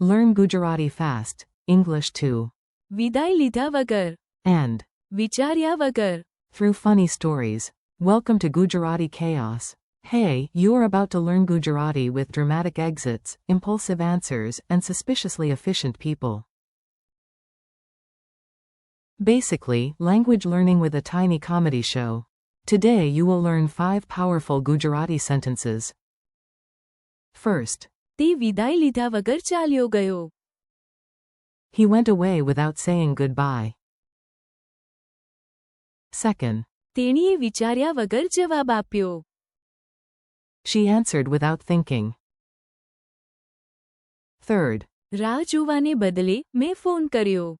Learn Gujarati fast, English too. વિદાય લીધા વગર. And વિચાર્યા વગર. through funny stories. Welcome to Gujarati Chaos. Hey, you're about to learn Gujarati with dramatic exits, impulsive answers, and suspiciously efficient people. Basically, language learning with a tiny comedy show. Today you will learn 5 powerful Gujarati sentences. First, તે વિદાય લીધા વગર ચાલ્યો ગયો. he went away without saying goodbye. Second, તેણીએ વિચાર્યા વગર જવાબ આપ્યો. she answered without thinking. Third, રાહ જોવાને બદલે મેં ફોન કર્યો.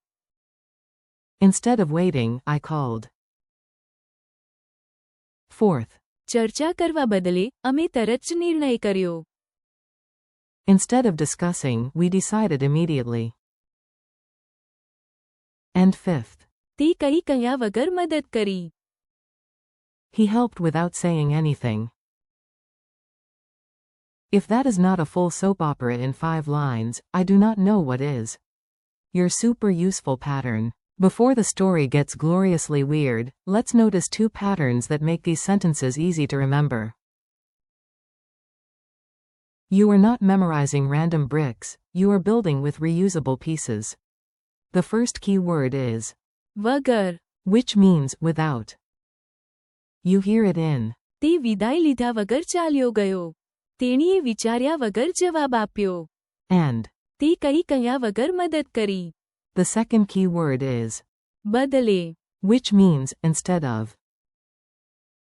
instead of waiting, I called. Fourth, ચર્ચા કરવા બદલે અમે તરત જ નિર્ણય કર્યો. instead of discussing, we decided immediately. And fifth, તે કઈ કહ્યા વગર મદદ કરી. he helped without saying anything. If that is not a full soap opera in 5 lines, I do not know what is. Your super useful pattern. Before the story gets gloriously weird, let's notice 2 patterns that make these sentences easy to remember. You are not memorizing random bricks, you are building with reusable pieces. The first key word is વગર. which means without. You hear it in તે વિદાય લીધા વગર ચાલ્યો ગયો. તેણીએ વિચાર્યા વગર જવાબ આપ્યો. and. તે કઈ કહ્યા વગર મદદ કરી. The second key word is બદલે. which means instead of.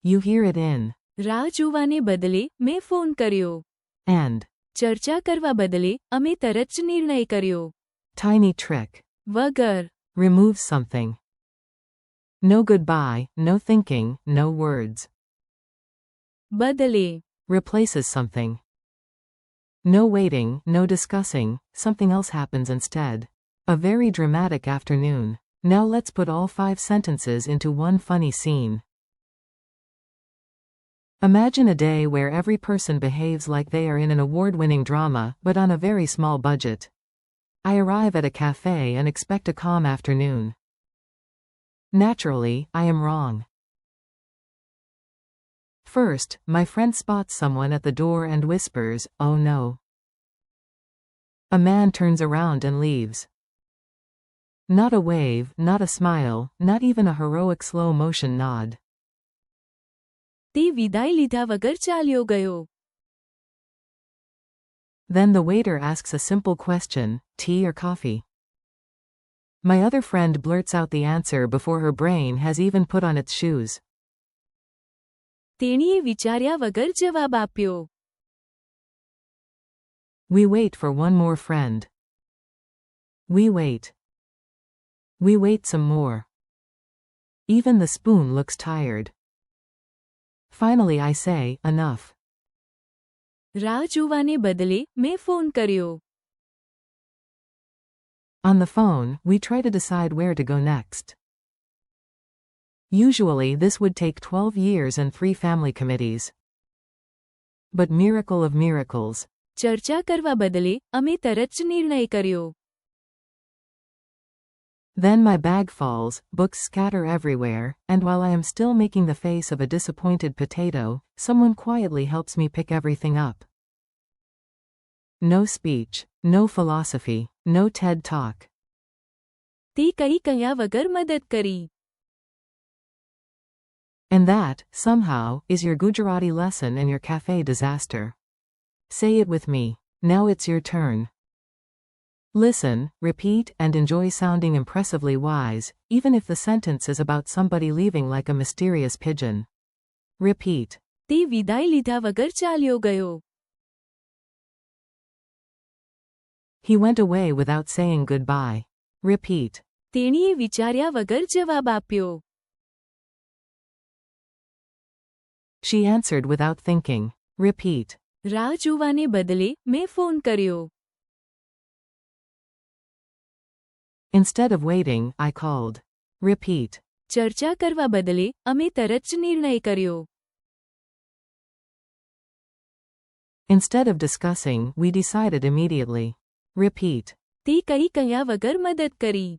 You hear it in રાહ જોવાને બદલે મેં ફોન કર્યો. and. ચર્ચા કરવા બદલે અમે તરત જ નિર્ણય કર્યો. Tiny trick. વગર. Removes something. No goodbye, no thinking, no words. બદલે. Replaces something. No waiting, no discussing, something else happens instead. A very dramatic afternoon. Now let's put all 5 sentences into one funny scene. Imagine a day where every person behaves like they are in an award-winning drama, but on a very small budget. I arrive at a cafe and expect a calm afternoon. Naturally, I am wrong. First, my friend spots someone at the door and whispers, "Oh no." A man turns around and leaves. Not a wave, not a smile, not even a heroic slow-motion nod. તે વિદાય લીધા વગર ચાલ્યો ગયો. Then the waiter asks a simple question, tea or coffee? My other friend blurts out the answer before her brain has even put on its shoes. તેણીએ વિચાર્યા વગર જવાબ આપ્યો. We wait for one more friend. We wait. We wait some more. Even the spoon looks tired. Finally I say, enough. રાહ જોવાને બદલે મેં phone કર્યો. On the phone, we try to decide where to go next. Usually this would take 12 years and 3 family committees. But miracle of miracles. ચર્ચા કરવા બદલે અમે તરત જ નિર્ણય કર્યો. Then my bag falls, books scatter everywhere, and while I am still making the face of a disappointed potato, someone quietly helps me pick everything up. No speech, no philosophy, no TED Talk. તે કઈ કહ્યા વગર મદદ કરી. And that, somehow, is your Gujarati lesson and your cafe disaster. Say it with me. Now it's your turn. Listen, repeat, and enjoy sounding impressively wise, even if the sentence is about somebody leaving like a mysterious pigeon. Repeat. તે વિદાય લીધા વગર ચાલ્યો ગયો. He went away without saying goodbye. Repeat. તેણીએ વિચાર્યા વગર જવાબ આપ્યો. She answered without thinking. Repeat. રાહ જોવાને બદલે મેં ફોન કર્યો. Instead of waiting, I called. Repeat. ચર્ચા કરવા બદલે અમે તરત જ નિર્ણય કર્યો. Instead of discussing, we decided immediately. Repeat. તે કઈ કયા વગર મદદ કરી.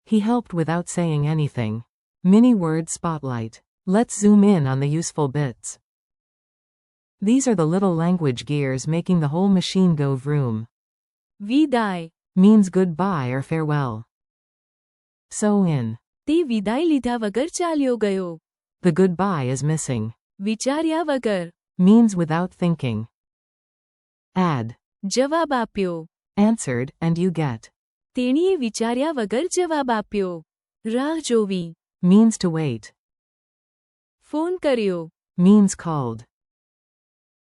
He helped without saying anything. Mini word spotlight. Let's zoom in on the useful bits. These are the little language gears making the whole machine go vroom. વિદાય. Means goodbye or farewell. So in. તે વિદાય લીધા વગર ચાલ્યો ગયો. The goodbye is missing. વિચાર્યા વગર. Means without thinking. Add. જવાબ આપ્યો. Answered, and you get. તેણીએ વિચાર્યા વગર જવાબ આપ્યો. રાહ જોવી. Means to wait. ફોન કર્યો. Means called.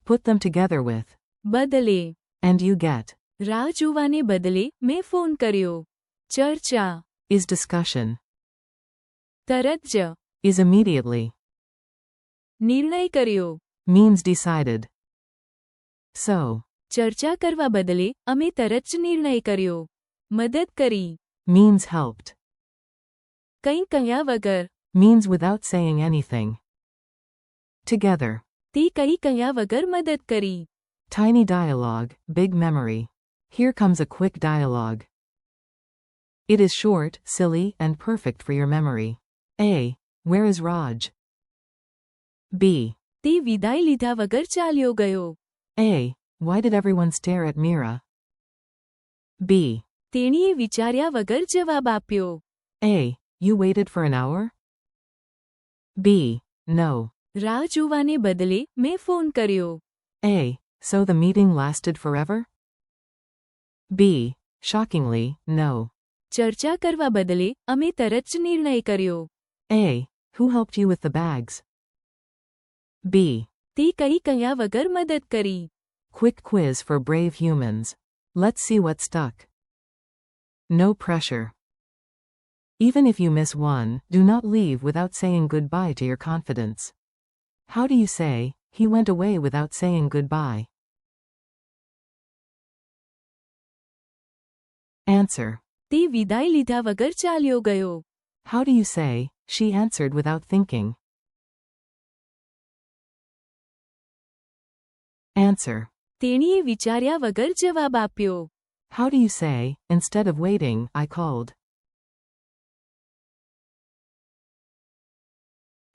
Put them together with. બદલે. And you get. રાહ જોવાને બદલે મેં ફોન કર્યો. ચર્ચા. Is discussion. તરત જ. Is immediately. નિર્ણય કર્યો. Means decided. So. ચર્ચા કરવા બદલે અમે તરત જ નિર્ણય કર્યો. મદદ કરી. Means helped. કંઈ કહ્યા વગર. Means without saying anything. Together. તે કંઈ કહ્યા વગર મદદ કરી. Tiny dialogue, big memory. Here comes a quick dialogue. It is short, silly, and perfect for your memory. A. Where is Raj? B. તે વિદાય લીધા વગર ચાલ્યો ગયો. A. Why did everyone stare at Mira? B. તેણીએ વિચાર્યા વગર જવાબ આપ્યો. A. You waited for an hour? B. No. રાહ જોવાને બદલે મેં ફોન કર્યો. A. So the meeting lasted forever? B. Shockingly, no. ચર્ચા કરવા બદલે અમે તરત જ નિર્ણય કર્યો. A. Who helped you with the bags? B. તે કંઈ કહ્યા વગર મદદ કરી. Quick quiz for brave humans. Let's see what stuck. No pressure. Even if you miss one, do not leave without saying goodbye to your confidence. How do you say, he went away without saying goodbye? Answer. તે વિદાય લીધા વગર ચાલ્યો ગયો. How do you say, she answered without thinking? Answer. તેણીએ વિચાર્યા વગર જવાબ આપ્યો. How do you say, instead of waiting, I called?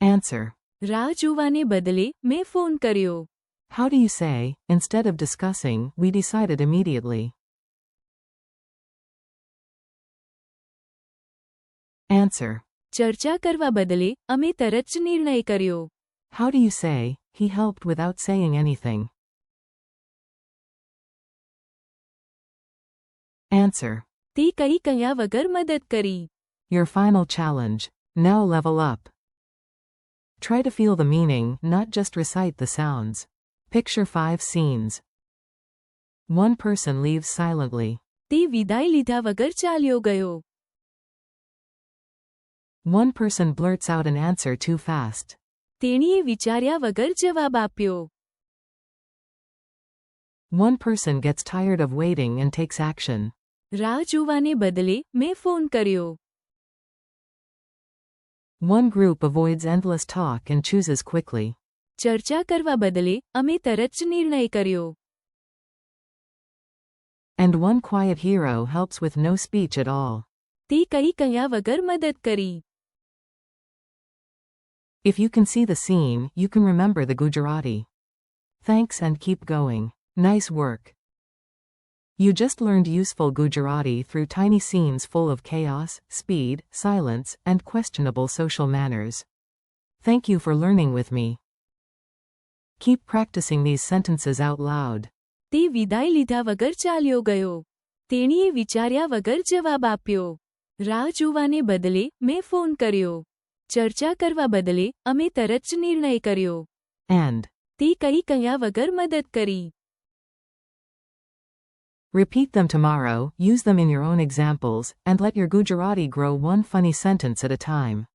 Answer. રાહ જોવાને બદલે મેં ફોન કર્યો. How do you say, instead of discussing, we decided immediately? Answer. ચર્ચા કરવા બદલે અમે તરત જ નિર્ણય કર્યો. How do you say, he helped without saying anything? Answer. તે કંઈ કહ્યા વગર મદદ કરી. Your final challenge. Now level up. Try to feel the meaning, not just recite the sounds. Picture 5 scenes. One person leaves silently. તે વિદાય લીધા વગર ચાલ્યો ગયો. One person blurts out an answer too fast. તેણીએ વિચાર્યા વગર જવાબ આપ્યો. One person gets tired of waiting and takes action. રાહ જોવાને બદલે મેં ફોન કર્યો. One group avoids endless talk and chooses quickly. ચર્ચા કરવા બદલે અમે તરત જ નિર્ણય કર્યો. And one quiet hero helps with no speech at all. તે કંઈ કહ્યા વગર મદદ કરી. If you can see the scene, you can remember the Gujarati. Thanks and keep going. Nice work. You just learned useful Gujarati through tiny scenes full of chaos, speed, silence, and questionable social manners. Thank you for learning with me. Keep practicing these sentences out loud. તે વિદાય લીધા વગર ચાલ્યો ગયો. તેણીએ વિચાર્યા વગર જવાબ આપ્યો. રાહ જોવાને બદલે મેં ફોન કર્યો. ચર્ચા કરવા બદલે અમે તરત જ નિર્ણય કર્યો. And. તે કંઈ કહ્યા વગર મદદ કરી. Repeat them tomorrow, use them in your own examples, and let your Gujarati grow one funny sentence at a time.